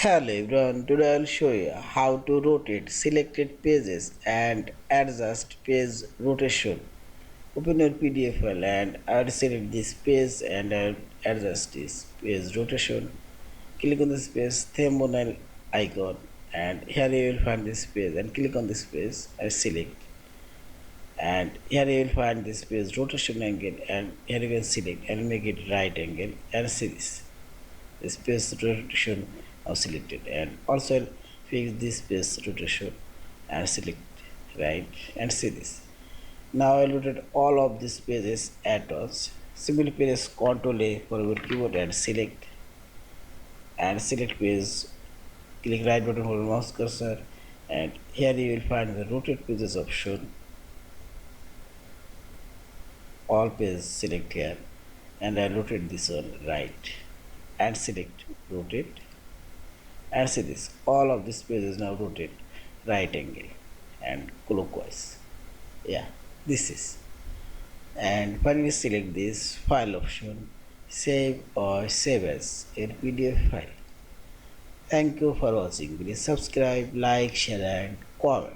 Hello everyone, today I'll show you how to rotate selected pages and adjust page rotation. Open your PDF file and I'll select this page and I'll adjust this page rotation. Click on this page thumbnail icon and here you will find this page and click on this page and select, and here you will find this page rotation angle and here you can select and make it right angle and see this page rotation now selected, and also fix this page rotation and select right and see this. Now I'll rotate all of these pages at once. Simply press Ctrl A for your keyboard and select page. Click right button for mouse cursor and here you will find the rotate pages option. All pages select here and I rotate this one right and select rotate and see this, all of this page is now rotate right angle and clockwise. Yeah, this is, and finally select this file option, save or save as a PDF file. Thank you for watching. Please subscribe, like, share and comment.